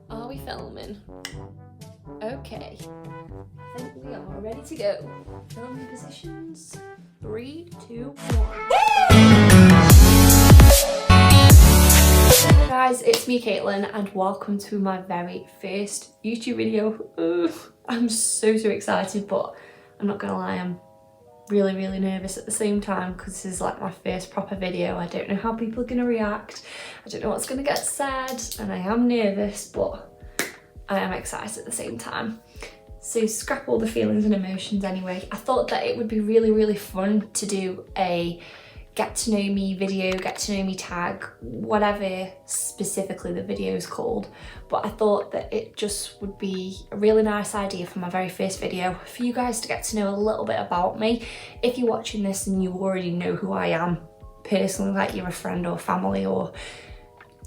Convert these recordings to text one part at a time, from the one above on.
Are we filming? Okay, I think we are ready to go. Filming positions. 3, 2, 1. Hi guys, it's me Caitlin and welcome to my very first YouTube video. I'm so excited, but I'm not gonna lie, I'm really nervous at the same time because this is like my first proper video. I don't know how people are gonna react, I don't know what's gonna get said, and I am nervous, but I am excited at the same time. So scrap all the feelings and emotions anyway. I thought that it would be really fun to do a get to know me video, get to know me tag, whatever specifically the video is called. But I thought that it just would be a really nice idea for my very first video for you guys to get to know a little bit about me. If you're watching this and you already know who I am personally, like you're a friend or family or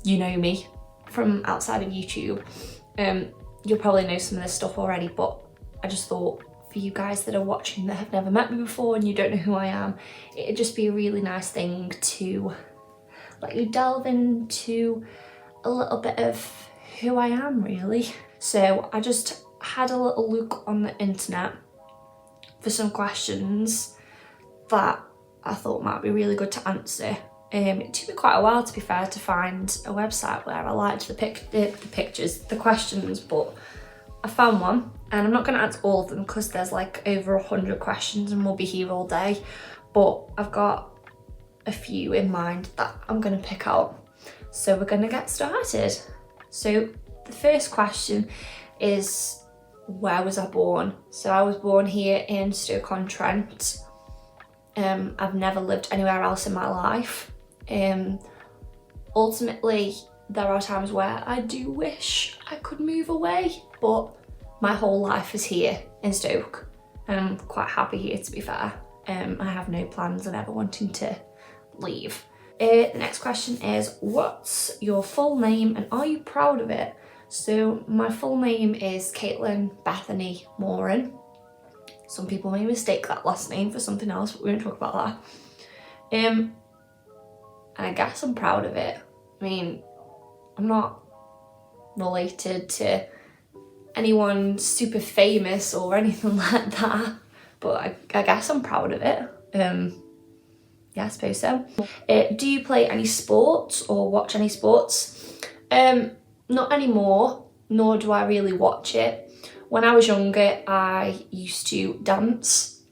you know me from outside of YouTube, you'll probably know some of this stuff already, but I just thought for you guys that are watching that have never met me before and you don't know who I am, it'd just be a really nice thing to let you delve into a little bit of who I am really. So I just had a little look on the internet for some questions that I thought might be really good to answer. It took me quite a while, to be fair, to find a website where I liked the pictures, the questions, but I found one, and I'm not going to answer all of them because there's like over 100 questions and we'll be here all day, but I've got a few in mind that I'm going to pick out. So we're going to get started. So the first question is, where was I born? So I was born here in Stoke-on-Trent. I've never lived anywhere else in my life. Ultimately, there are times where I do wish I could move away, but my whole life is here in Stoke and I'm quite happy here, to be fair. I have no plans of ever wanting to leave. The next question is, what's your full name and are you proud of it? So my full name is Caitlin Bethany Moran. Some people may mistake that last name for something else, but we won't talk about that. And I guess I'm proud of it. I mean, I'm not related to anyone super famous or anything like that, but I guess I'm proud of it. Yeah, I suppose so. Do you play any sports or watch any sports? Not anymore, nor do I really watch it. When I was younger, I used to dance.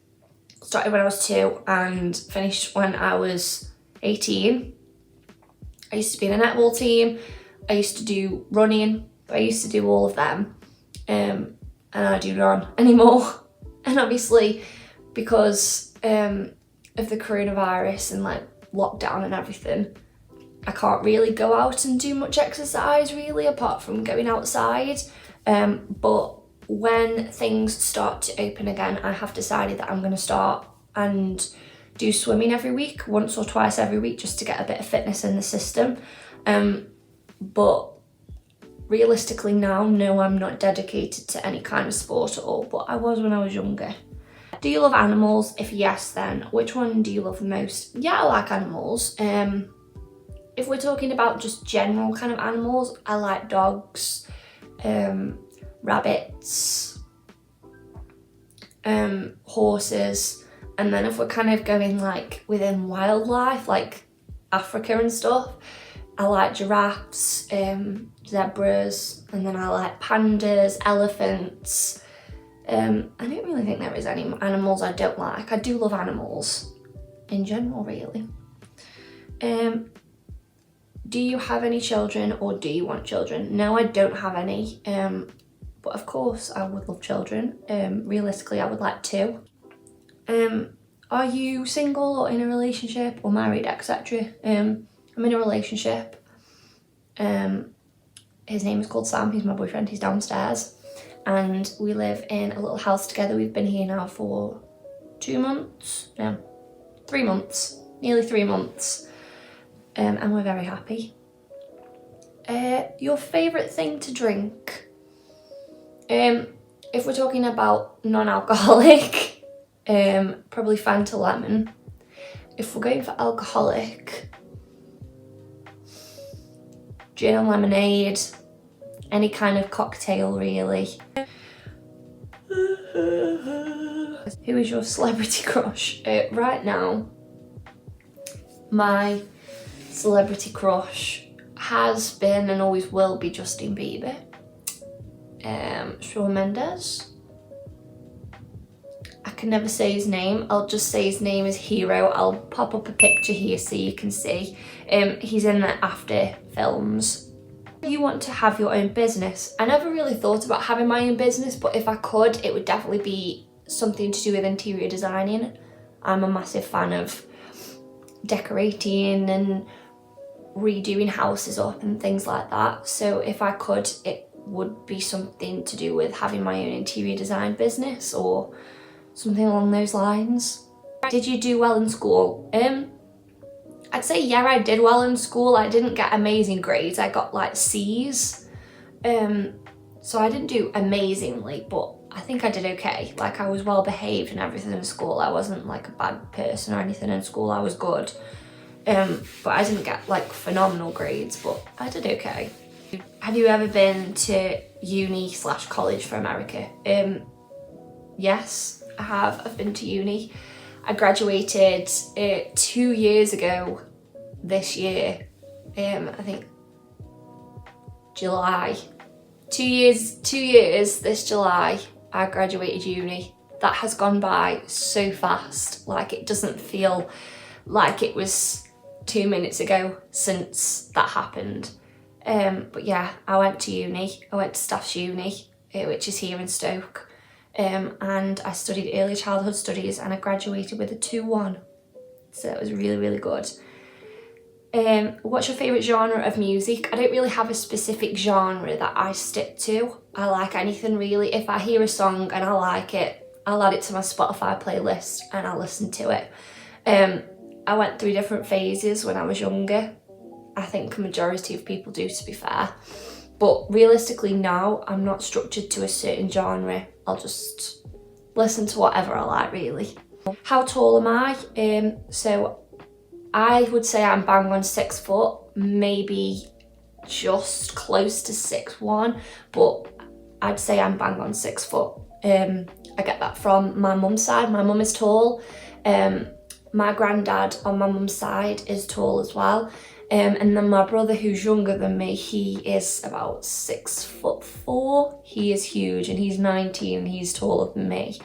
Started when I was 2 and finished when I was 18. I used to be in a netball team. I used to do running. I used to do all of them. And I do run anymore. And obviously, because of the coronavirus and like lockdown and everything, I can't really go out and do much exercise really, apart from going outside. But when things start to open again, I have decided that I'm going to start and do swimming every week, once or twice every week, just to get a bit of fitness in the system. But realistically now, no, I'm not dedicated to any kind of sport at all, but I was when I was younger. Do you love animals? If yes, then which one do you love the most? Yeah, I like animals. If we're talking about just general kind of animals, I like dogs, rabbits, horses, and then if we're kind of going like within wildlife, like Africa and stuff, I like giraffes, zebras, and then I like pandas, elephants. I don't really think there is any animals I don't like. I do love animals in general, really. Do you have any children or do you want children? No, I don't have any, but of course I would love children. Realistically, I would like 2. Are you single or in a relationship or married, etc.? I'm in a relationship. His name is called Sam, he's my boyfriend, he's downstairs. And we live in a little house together. We've been here now for 2 months, no, 3 months, nearly 3 months. And we're very happy. Your favourite thing to drink? If we're talking about non-alcoholic, probably Fanta Lemon. If we're going for alcoholic, gin and lemonade, any kind of cocktail really. Who is your celebrity crush? Right now, my celebrity crush has been and always will be Justin Bieber, Shawn Mendes. I can never say his name, I'll just say his name is Hero. I'll pop up a picture here so you can see. He's in the After films. You want to have your own business? I never really thought about having my own business, but if I could, it would definitely be something to do with interior designing. I'm a massive fan of decorating and redoing houses up and things like that. So if I could, it would be something to do with having my own interior design business or something along those lines. Did you do well in school? I'd say yeah, I did well in school. I didn't get amazing grades. I got like C's. So I didn't do amazingly, but I think I did okay. Like, I was well behaved and everything in school. I wasn't like a bad person or anything in school. I was good. But I didn't get like phenomenal grades, but I did okay. Have you ever been to uni/college for America? Yes, I have. I've been to uni. I graduated 2 years ago this year. I think July. 2 years this July, I graduated uni. That has gone by so fast. Like, it doesn't feel like it was 2 minutes ago since that happened. But yeah, I went to uni. I went to Staff's Uni, which is here in Stoke. And I studied early childhood studies and I graduated with a 2-1. So it was really, really good. What's your favourite genre of music? I don't really have a specific genre that I stick to. I like anything really. If I hear a song and I like it, I'll add it to my Spotify playlist and I'll listen to it. I went through different phases when I was younger. I think a majority of people do, to be fair. But realistically now, I'm not structured to a certain genre. I'll just listen to whatever I like, really. How tall am I? So I would say I'm bang on 6 foot, maybe just close to 6'1", but I'd say I'm bang on 6 foot. I get that from my mum's side. My mum is tall. My granddad on my mum's side is tall as well. And then my brother, who's younger than me, he is about 6'4". He is huge and he's 19 and he's taller than me.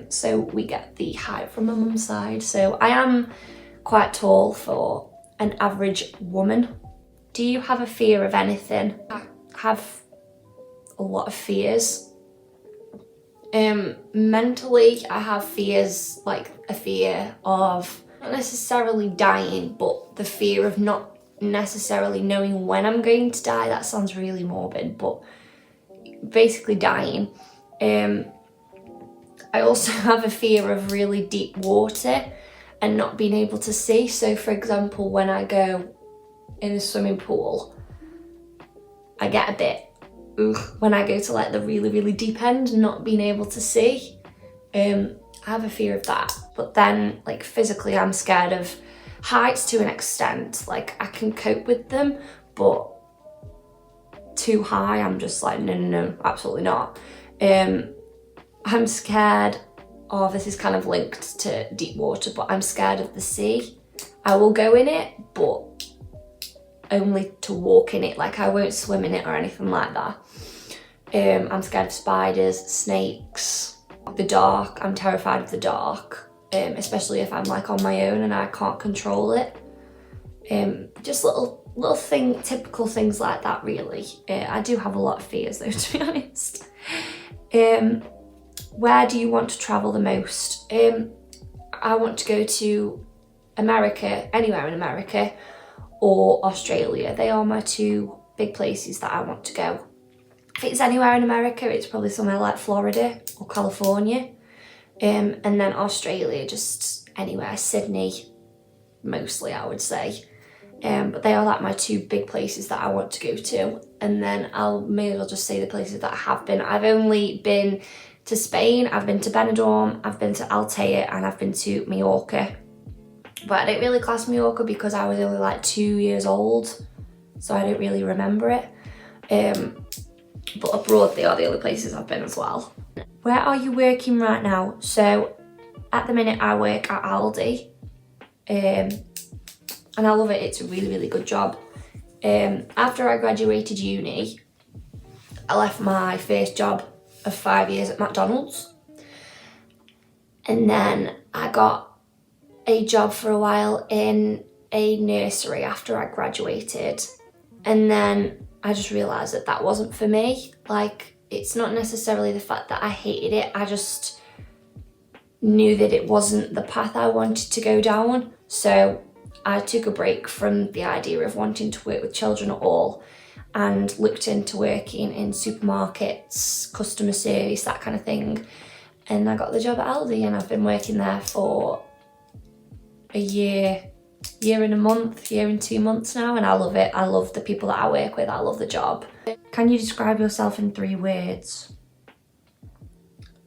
So we get the height from my mum's side. So I am quite tall for an average woman. Do you have a fear of anything? I have a lot of fears. Mentally, I have fears, like a fear of not necessarily dying, but the fear of not necessarily knowing when I'm going to die. That sounds really morbid, but basically dying. I also have a fear of really deep water and not being able to see. So for example, when I go in a swimming pool, I get a bit when I go to like the really, really deep end, not being able to see. I have a fear of that. But then like physically, I'm scared of heights to an extent. Like I can cope with them, but too high, I'm just like, no, absolutely not. I'm scared of, this is kind of linked to deep water, but I'm scared of the sea. I will go in it, but only to walk in it. Like I won't swim in it or anything like that. I'm scared of spiders, snakes, the dark. I'm terrified of the dark, especially if I'm like on my own and I can't control it. Just little typical things like that really. I do have a lot of fears though, to be honest. Where do you want to travel the most? I want to go to America, anywhere in America, or Australia. They are my 2 big places that I want to go. If it's anywhere in America, it's probably somewhere like Florida or California. And then Australia, just anywhere, Sydney, mostly I would say. But they are like my 2 big places that I want to go to. And then may as well just say the places that I have been. I've only been to Spain, I've been to Benidorm, I've been to Altea, and I've been to Mallorca. But I don't really class Mallorca because I was only like 2 years old, so I don't really remember it. but abroad they are the only places I've been as well. Where are you working right now? So at the minute I work at Aldi, and I love it. It's a really, really good job. After I graduated uni, I left my first job of 5 years at McDonald's, and then I got a job for a while in a nursery after I graduated, and then I just realised that that wasn't for me. Like, it's not necessarily the fact that I hated it, I just knew that it wasn't the path I wanted to go down. So I took a break from the idea of wanting to work with children at all and looked into working in supermarkets, customer service, that kind of thing. And I got the job at Aldi, and I've been working there for a year and a month, year and 2 months now, and I love it. I love the people that I work with, I love the job. Can you describe yourself in 3 words?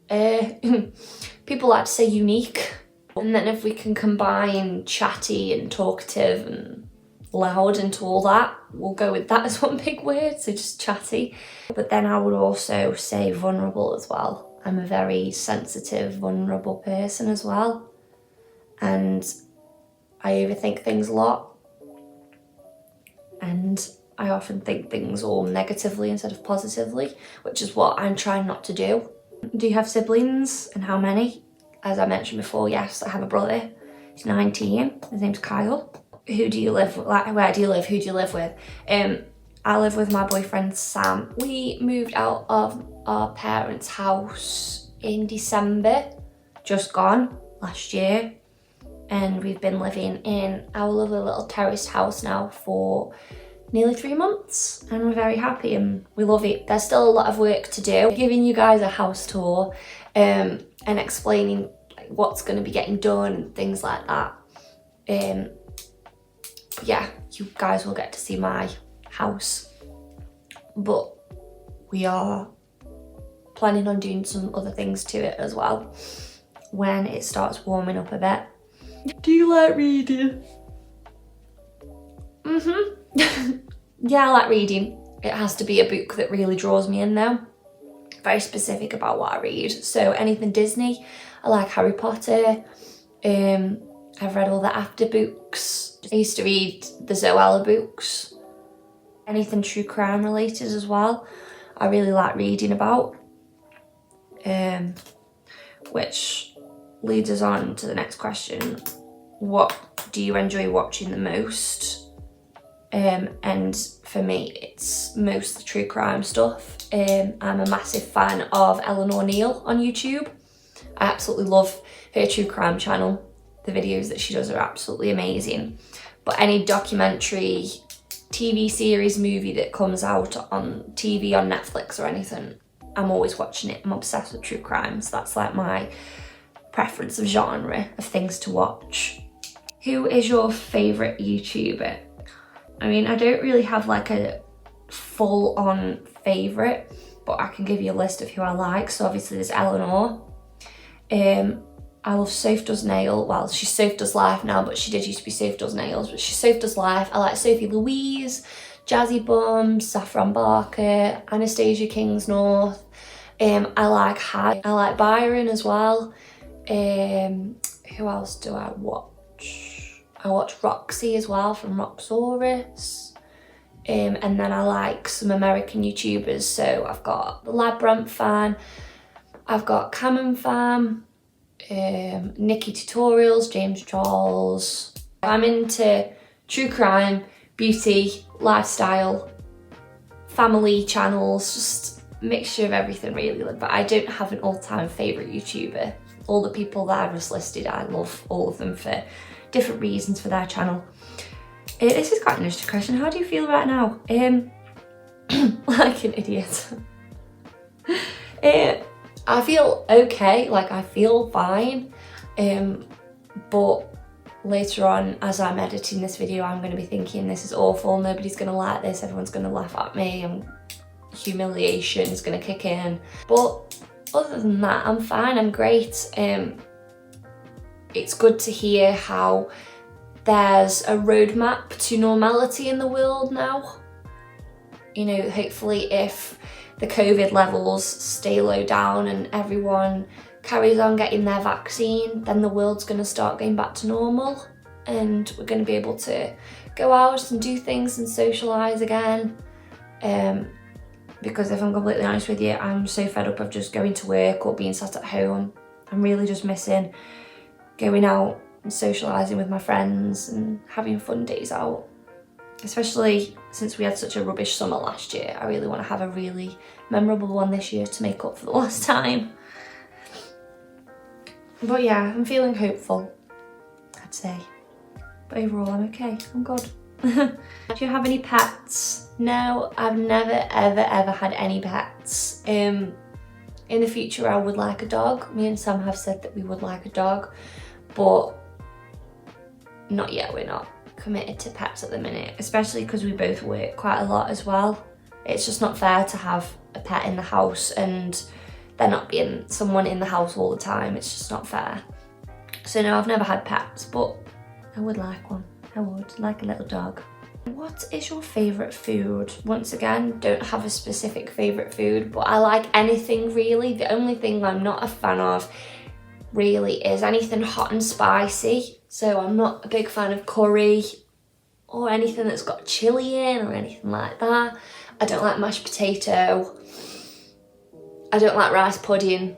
People like to say unique, and then if we can combine chatty and talkative and loud into all that, we'll go with that as one big word, so just chatty. But then I would also say vulnerable as well. I'm a very sensitive, vulnerable person as well, and I overthink things a lot, and I often think things all negatively instead of positively, which is what I'm trying not to do. Do you have siblings, and how many? As I mentioned before, yes, I have a brother. He's 19, his name's Kyle. Who do you live with? Like, where do you live? Who do you live with? I live with my boyfriend Sam. We moved out of our parents' house in December, just gone, last year. And we've been living in our lovely little terraced house now for nearly 3 months, and we're very happy and we love it. There's still a lot of work to do. Giving you guys a house tour and explaining what's going to be getting done and things like that. Yeah, you guys will get to see my house, but we are planning on doing some other things to it as well when it starts warming up a bit. Do you like reading? Yeah, I like reading. It has to be a book that really draws me in though. Very specific about what I read. So anything Disney, I like Harry Potter. I've read all the After books. I used to read the Zoella books. Anything true crime related as well, I really like reading about. Which leads us on to the next question. What do you enjoy watching the most? And for me, it's mostly true crime stuff. I'm a massive fan of Eleanor Neal on YouTube. I absolutely love her true crime channel. The videos that she does are absolutely amazing. But any documentary, TV series, movie that comes out on TV, on Netflix or anything, I'm always watching it. I'm obsessed with true crime, so that's like my preference of genre of things to watch. Who is your favourite YouTuber? I mean, I don't really have like a full-on favourite, but I can give you a list of who I like. So obviously there's Eleanor. I love Soph Does Nail. Well, she's Soph Does Life now, but she did used to be Soph Does Nails, but she's Soph Does Life. I like Sophie Louise, Jazzy Bum, Saffron Barker, Anastasia Kingsnorth. I like Hyde. I like Byron as well. Who else do I watch? I watch Roxy as well from Roxsaurus. And then I like some American YouTubers. So I've got the Labyrinth Fan, I've got Cameron Fam, Nikki Tutorials, James Charles. I'm into true crime, beauty, lifestyle, family channels, just a mixture of everything really. But I don't have an all-time favourite YouTuber. All the people that I've just listed, I love all of them for different reasons for their channel. This is quite an interesting question. How do you feel right now? Like an idiot. I feel okay, like I feel fine. But later on, as I'm editing this video, I'm going to be thinking this is awful, nobody's going to like this, everyone's going to laugh at me, and humiliation is going to kick in. But other than that, I'm fine, I'm great. It's good to hear how there's a roadmap to normality in the world now. you know, hopefully if the COVID levels stay low down and everyone carries on getting their vaccine, then the world's going to start going back to normal and we're going to be able to go out and do things and socialise again. Because if I'm completely honest with you, I'm so fed up of just going to work or being sat at home. I'm really just missing going out and socialising with my friends and having fun days out. Especially since we had such a rubbish summer last year, I really want to have a really memorable one this year to make up for the last time. But yeah, I'm feeling hopeful, I'd say. But overall, I'm okay, I'm good. Do you have any pets? No, I've never ever had any pets. In the future I would like a dog. Me and Sam have said that we would like a dog, but not yet, we're not committed to pets at the minute, especially because we both work quite a lot as well. It's just not fair to have a pet in the house and there not being someone in the house all the time. It's just not fair. So no, I've never had pets, but I would like one. I would like a little dog. What is your favourite food? Once again, don't have a specific favourite food, but I like anything really. The only thing I'm not a fan of really is anything hot and spicy. So I'm not a big fan of curry or anything that's got chilli in or anything like that. I don't like mashed potato. I don't like rice pudding.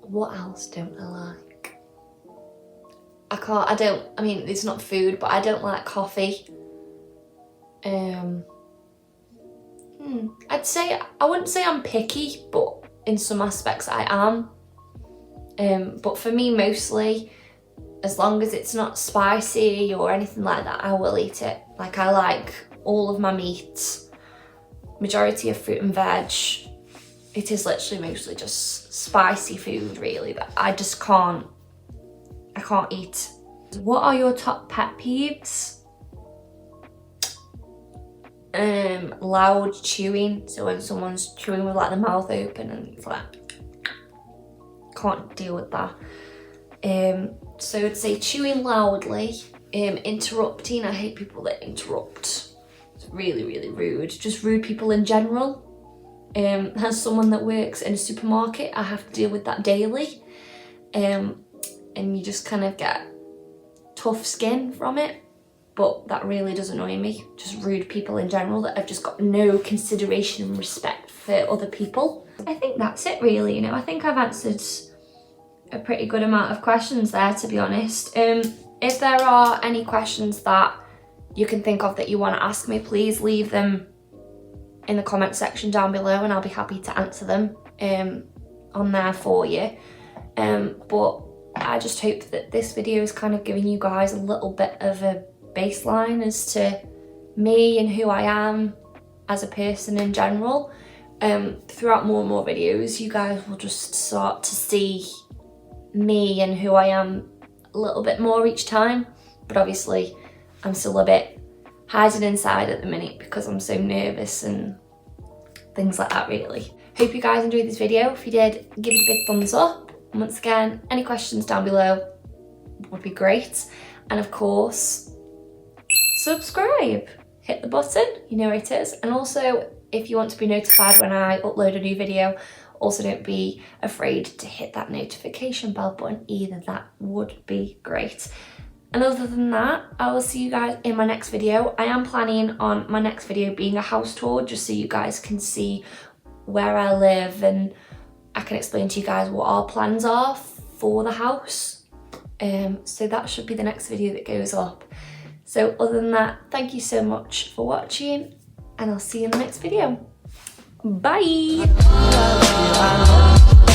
What else don't I like? I mean, it's not food, but I don't like coffee. I'd say, I wouldn't say I'm picky, but in some aspects I am. But for me, mostly, as long as it's not spicy or anything like that, I will eat it. Like, I like all of my meats, majority of fruit and veg. It is literally mostly just spicy food, really, that I just can't eat. What are your top pet peeves? Loud chewing. So when someone's chewing with like the mouth open and it's like, can't deal with that. So I'd say chewing loudly, interrupting. I hate people that interrupt. It's really, really rude. Just rude people in general. As someone that works in a supermarket, I have to deal with that daily. And you just kind of get tough skin from it. But that really does annoy me. Just rude people in general that have just got no consideration and respect for other people. I think that's it really, you know. I think I've answered a pretty good amount of questions there, to be honest. If there are any questions that you can think of that you want to ask me, please leave them in the comment section down below and I'll be happy to answer them on there for you. But I just hope that this video is kind of giving you guys a little bit of a baseline as to me and who I am as a person in general. Throughout more and more videos, you guys will just start to see me and who I am a little bit more each time. But obviously, I'm still a bit hiding inside at the minute because I'm so nervous and things like that, really. Hope you guys enjoyed this video. If you did, give it a big thumbs up. And once again, any questions down below would be great. And of course, subscribe. Hit the button, you know where it is. And also, if you want to be notified when I upload a new video, also don't be afraid to hit that notification bell button either. That would be great. And other than that, I will see you guys in my next video. I am planning on my next video being a house tour, just so you guys can see where I live and I can explain to you guys what our plans are for the house. So that should be the next video that goes up. So other than that, thank you so much for watching and I'll see you in the next video. Bye!